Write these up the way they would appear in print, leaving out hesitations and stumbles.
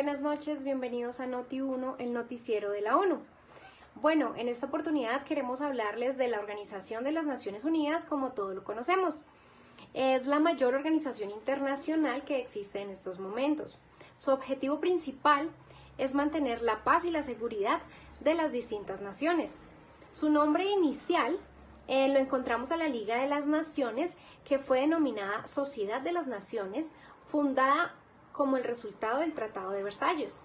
buenas noches, bienvenidos a Noti1, el noticiero de la ONU. Bueno, en esta oportunidad queremos hablarles de la Organización de las Naciones Unidas como todos lo conocemos. Es la mayor organización internacional que existe en estos momentos. Su objetivo principal es mantener la paz y la seguridad de las distintas naciones. Su nombre inicial lo encontramos a la Liga de las Naciones, que fue denominada Sociedad de las Naciones, fundada como el resultado del Tratado de Versalles.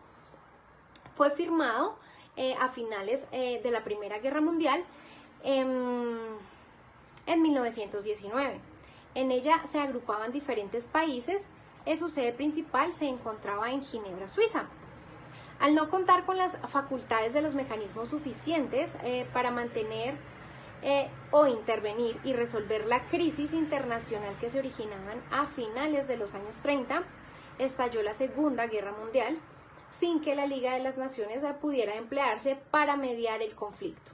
Fue firmado a finales de la Primera Guerra Mundial en 1919. En ella se agrupaban diferentes países. Su sede principal se encontraba en Ginebra, Suiza. Al no contar con las facultades de los mecanismos suficientes para mantener o intervenir y resolver la crisis internacional que se originaban a finales de los años 30, estalló la Segunda Guerra Mundial sin que la Liga de las Naciones pudiera emplearse para mediar el conflicto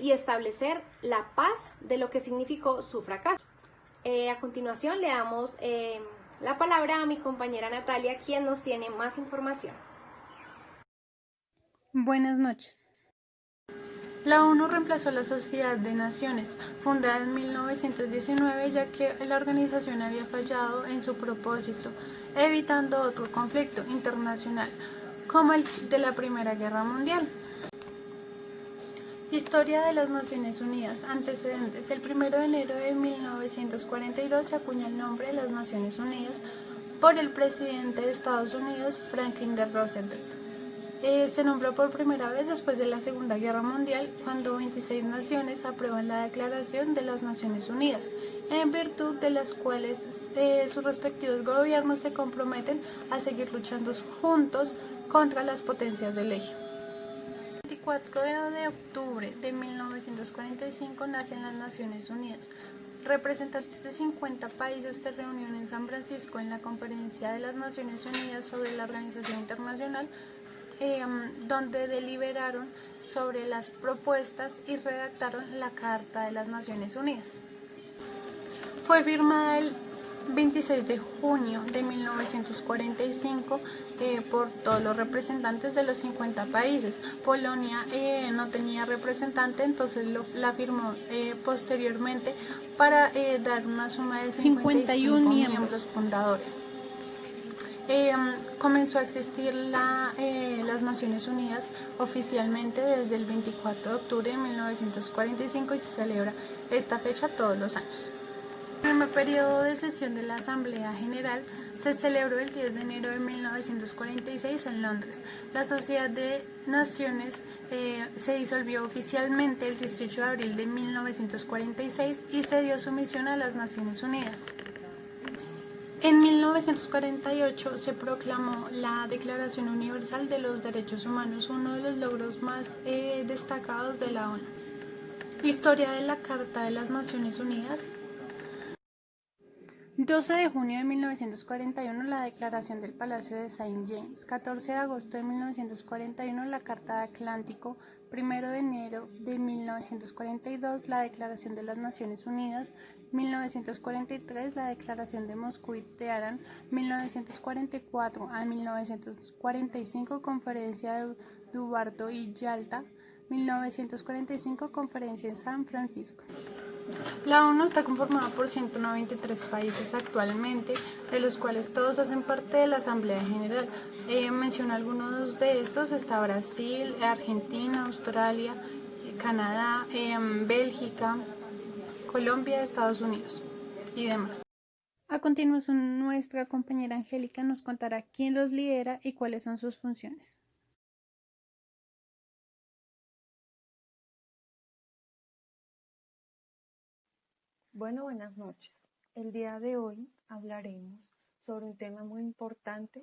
y establecer la paz, de lo que significó su fracaso. A continuación le damos la palabra a mi compañera Natalia, quien nos tiene más información. Buenas noches. La ONU reemplazó a la Sociedad de Naciones, fundada en 1919, ya que la organización había fallado en su propósito, evitando otro conflicto internacional, como el de la Primera Guerra Mundial. Historia de las Naciones Unidas. Antecedentes. El 1 de enero de 1942 se acuña el nombre de las Naciones Unidas por el presidente de Estados Unidos, Franklin D. Roosevelt. Se nombró por primera vez después de la Segunda Guerra Mundial, cuando 26 naciones aprueban la Declaración de las Naciones Unidas, en virtud de las cuales sus respectivos gobiernos se comprometen a seguir luchando juntos contra las potencias del eje. El 24 de octubre de 1945 nacen las Naciones Unidas. Representantes de 50 países se reunieron en San Francisco en la Conferencia de las Naciones Unidas sobre la Organización Internacional, donde deliberaron sobre las propuestas y redactaron la Carta de las Naciones Unidas. Fue firmada el 26 de junio de 1945 por todos los representantes de los 50 países. Polonia no tenía representante, entonces la firmó posteriormente para dar una suma de 51 miembros fundadores. Comenzó a existir las Naciones Unidas oficialmente desde el 24 de octubre de 1945 y se celebra esta fecha todos los años. El primer periodo de sesión de la Asamblea General se celebró el 10 de enero de 1946 en Londres. La Sociedad de Naciones se disolvió oficialmente el 18 de abril de 1946 y cedió su misión a las Naciones Unidas. En 1948 se proclamó la Declaración Universal de los Derechos Humanos, uno de los logros más destacados de la ONU. Historia de la Carta de las Naciones Unidas. 12 de junio de 1941, la Declaración del Palacio de Saint James. 14 de agosto de 1941, la Carta de Atlántico. 1 de enero de 1942, la Declaración de las Naciones Unidas. 1943, la Declaración de Moscú y Teherán. 1944 a 1945, Conferencia de Dubarto y Yalta. 1945, Conferencia en San Francisco. La ONU está conformada por 193 países actualmente, de los cuales todos hacen parte de la Asamblea General. Menciono algunos de estos: está Brasil, Argentina, Australia, Canadá, Bélgica, Colombia, Estados Unidos y demás. A continuación, nuestra compañera Angélica nos contará quién los lidera y cuáles son sus funciones. Bueno, buenas noches. El día de hoy hablaremos sobre un tema muy importante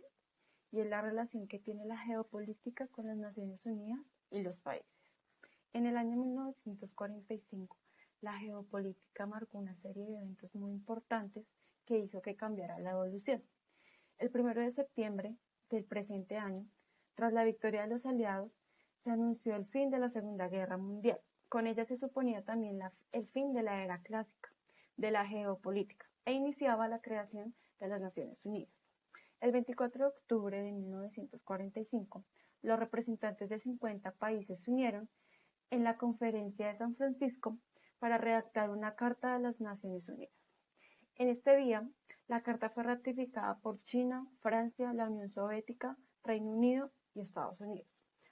y es la relación que tiene la geopolítica con las Naciones Unidas y los países. En el año 1945, la geopolítica marcó una serie de eventos muy importantes que hizo que cambiara la evolución. El 1 de septiembre del presente año, tras la victoria de los aliados, se anunció el fin de la Segunda Guerra Mundial. Con ella se suponía también el fin de la era clásica de la geopolítica e iniciaba la creación de las Naciones Unidas. El 24 de octubre de 1945, los representantes de 50 países se unieron en la Conferencia de San Francisco para redactar una Carta de las Naciones Unidas. En este día, la carta fue ratificada por China, Francia, la Unión Soviética, Reino Unido y Estados Unidos,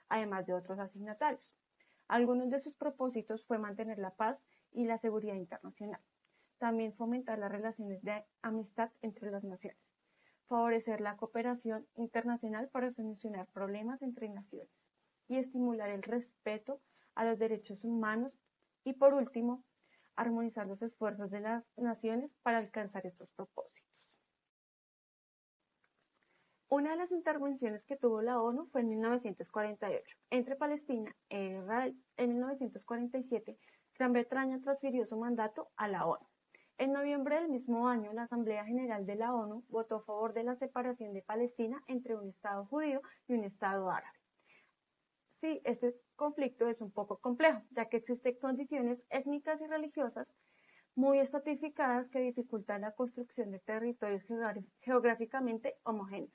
además de otros asignatarios. Algunos de sus propósitos fue mantener la paz y la seguridad internacional, también fomentar las relaciones de amistad entre las naciones, favorecer la cooperación internacional para solucionar problemas entre naciones y estimular el respeto a los derechos humanos y, por último, armonizar los esfuerzos de las naciones para alcanzar estos propósitos. Una de las intervenciones que tuvo la ONU fue en 1948 entre Palestina e Israel. En 1947, Gran Bretaña transfirió su mandato a la ONU. En noviembre del mismo año, la Asamblea General de la ONU votó a favor de la separación de Palestina entre un Estado judío y un Estado árabe. Sí, este conflicto es un poco complejo, ya que existen condiciones étnicas y religiosas muy estratificadas que dificultan la construcción de territorios geográficamente homogéneos.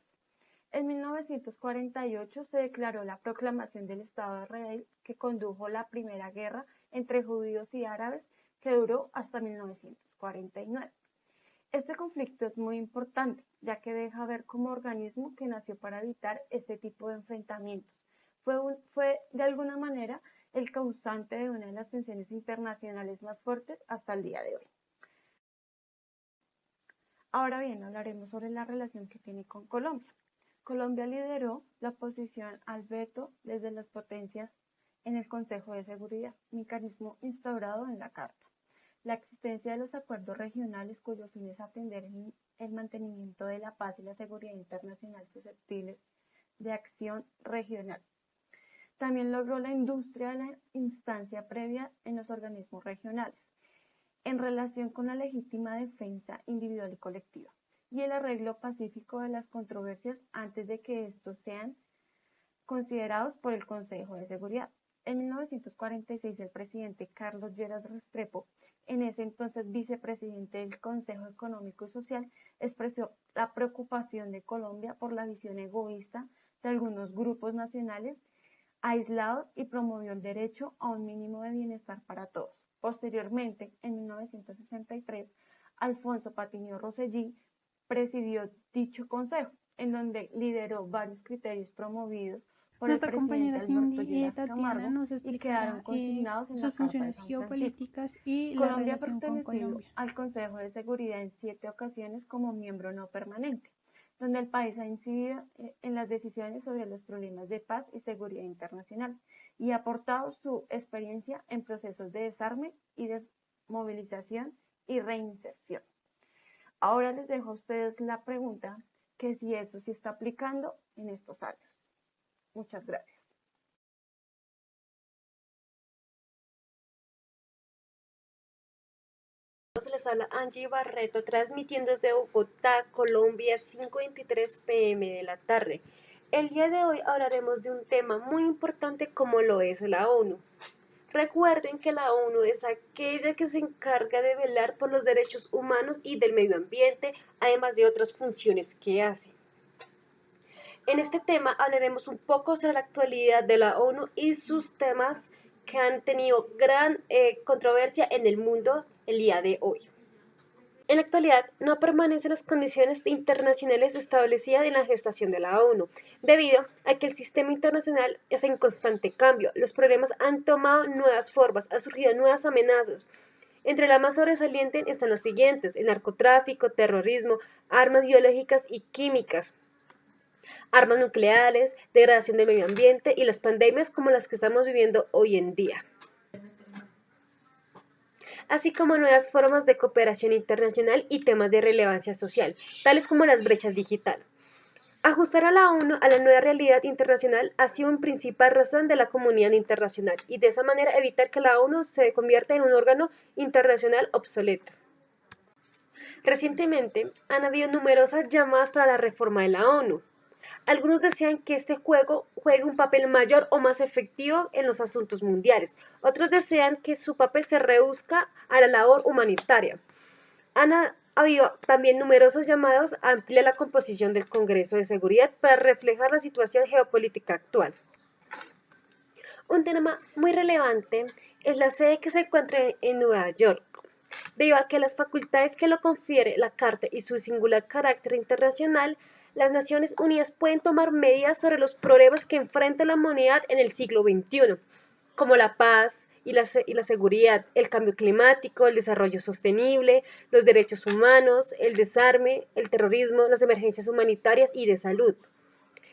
En 1948 se declaró la proclamación del Estado de Israel, que condujo la primera guerra entre judíos y árabes, que duró hasta 1949. Este conflicto es muy importante, ya que deja ver como organismo que nació para evitar este tipo de enfrentamientos. Fue de alguna manera el causante de una de las tensiones internacionales más fuertes hasta el día de hoy. Ahora bien, hablaremos sobre la relación que tiene con Colombia. Colombia lideró la oposición al veto desde las potencias en el Consejo de Seguridad, mecanismo instaurado en la Carta. La existencia de los acuerdos regionales cuyo fin es atender el mantenimiento de la paz y la seguridad internacional susceptibles de acción regional. También logró la industria de la instancia previa en los organismos regionales, en relación con la legítima defensa individual y colectiva, y el arreglo pacífico de las controversias antes de que estos sean considerados por el Consejo de Seguridad. En 1946, el presidente Carlos Lleras Restrepo, en ese entonces vicepresidente del Consejo Económico y Social, expresó la preocupación de Colombia por la visión egoísta de algunos grupos nacionales aislados y promovió el derecho a un mínimo de bienestar para todos. Posteriormente, en 1963, Alfonso Patiño Rosellí presidió dicho consejo, en donde lideró varios criterios promovidos por Nuestra el presidente compañera Alberto Cindy Lleras Tatiana Camargo nos y explicará quedaron consignados en la sus Carta de funciones San Francisco. geopolíticas y la Colombia ha relación con pertenecido Colombia. al Consejo de Seguridad en 7 ocasiones como miembro no permanente, donde el país ha incidido en las decisiones sobre los problemas de paz y seguridad internacional y ha aportado su experiencia en procesos de desarme y desmovilización y reinserción. Ahora les dejo a ustedes la pregunta, que si eso se está aplicando en estos años. Muchas gracias. Les habla Angie Barreto, transmitiendo desde Bogotá, Colombia, 5:23 p.m. de la tarde. El día de hoy hablaremos de un tema muy importante como lo es la ONU. Recuerden que la ONU es aquella que se encarga de velar por los derechos humanos y del medio ambiente, además de otras funciones que hace. En este tema hablaremos un poco sobre la actualidad de la ONU y sus temas que han tenido gran controversia en el mundo el día de hoy. En la actualidad no permanecen las condiciones internacionales establecidas en la gestación de la ONU, debido a que el sistema internacional está en constante cambio. Los problemas han tomado nuevas formas, han surgido nuevas amenazas. Entre las más sobresalientes están las siguientes: el narcotráfico, terrorismo, armas biológicas y químicas, armas nucleares, degradación del medio ambiente y las pandemias como las que estamos viviendo hoy en día, así como nuevas formas de cooperación internacional y temas de relevancia social, tales como las brechas digitales. Ajustar a la ONU a la nueva realidad internacional ha sido una principal razón de la comunidad internacional y de esa manera evitar que la ONU se convierta en un órgano internacional obsoleto. Recientemente han habido numerosas llamadas para la reforma de la ONU. Algunos desean que este juegue un papel mayor o más efectivo en los asuntos mundiales. Otros desean que su papel se reduzca a la labor humanitaria. ha habido también numerosos llamados a ampliar la composición del Consejo de Seguridad para reflejar la situación geopolítica actual. Un tema muy relevante es la sede que se encuentra en Nueva York, debido a que las facultades que lo confiere la Carta y su singular carácter internacional, las Naciones Unidas pueden tomar medidas sobre los problemas que enfrenta la humanidad en el siglo XXI, como la paz y la seguridad, el cambio climático, el desarrollo sostenible, los derechos humanos, el desarme, el terrorismo, las emergencias humanitarias y de salud,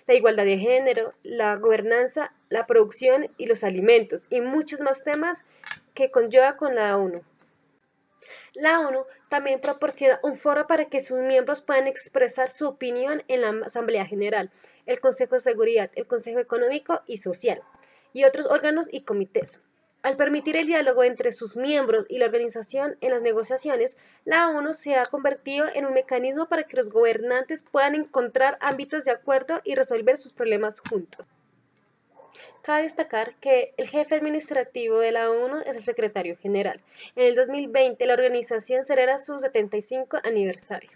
la igualdad de género, la gobernanza, la producción y los alimentos, y muchos más temas que conlleva con la ONU. La ONU también proporciona un foro para que sus miembros puedan expresar su opinión en la Asamblea General, el Consejo de Seguridad, el Consejo Económico y Social, y otros órganos y comités. Al permitir el diálogo entre sus miembros y la organización en las negociaciones, la ONU se ha convertido en un mecanismo para que los gobernantes puedan encontrar ámbitos de acuerdo y resolver sus problemas juntos. Cabe destacar que el jefe administrativo de la ONU es el secretario general. En el 2020 la organización celebra su 75 aniversario.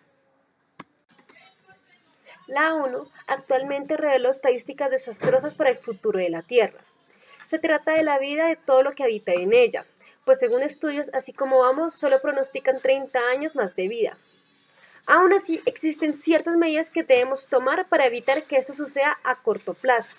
La ONU actualmente reveló estadísticas desastrosas para el futuro de la Tierra. Se trata de la vida de todo lo que habita en ella, pues según estudios, así como vamos, solo pronostican 30 años más de vida. Aún así, existen ciertas medidas que debemos tomar para evitar que esto suceda a corto plazo.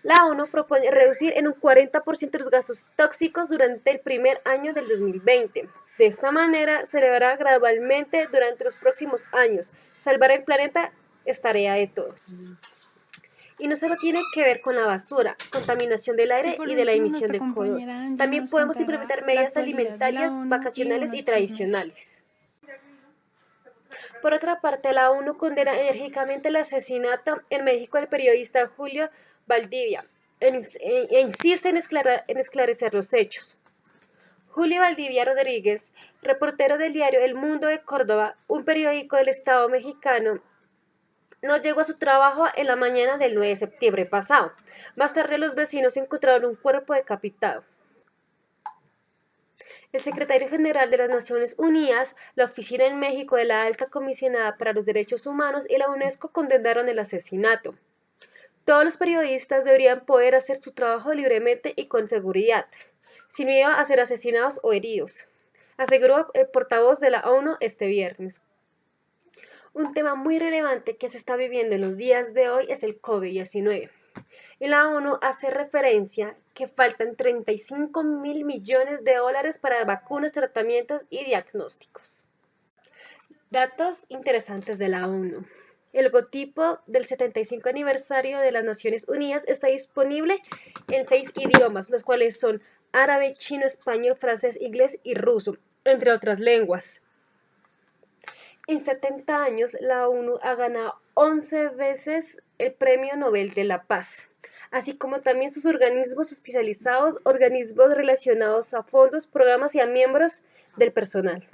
La ONU propone reducir en un 40% los gases tóxicos durante el primer año del 2020. De esta manera, se elevará gradualmente durante los próximos años. Salvar el planeta es tarea de todos. Y no solo tiene que ver con la basura, contaminación del aire y de la emisión de CO2. También podemos implementar medidas alimentarias, vacacionales y tradicionales. Por otra parte, la ONU condena enérgicamente el asesinato en México del periodista Julio Valdivia e insiste en esclarecer los hechos. Julio Valdivia Rodríguez, reportero del diario El Mundo de Córdoba, un periódico del Estado mexicano, no llegó a su trabajo en la mañana del 9 de septiembre pasado. Más tarde los vecinos encontraron un cuerpo decapitado. El secretario general de las Naciones Unidas, la Oficina en México de la Alta Comisionada para los Derechos Humanos y la UNESCO condenaron el asesinato. Todos los periodistas deberían poder hacer su trabajo libremente y con seguridad, sin miedo a ser asesinados o heridos, aseguró el portavoz de la ONU este viernes. Un tema muy relevante que se está viviendo en los días de hoy es el COVID-19. Y la ONU hace referencia que faltan $35.000 millones para vacunas, tratamientos y diagnósticos. Datos interesantes de la ONU. El logotipo del 75 aniversario de las Naciones Unidas está disponible en 6 idiomas, los cuales son árabe, chino, español, francés, inglés y ruso, entre otras lenguas. En 70 años, la ONU ha ganado 11 veces el Premio Nobel de la Paz, así como también sus organismos especializados, organismos relacionados a fondos, programas y a miembros del personal.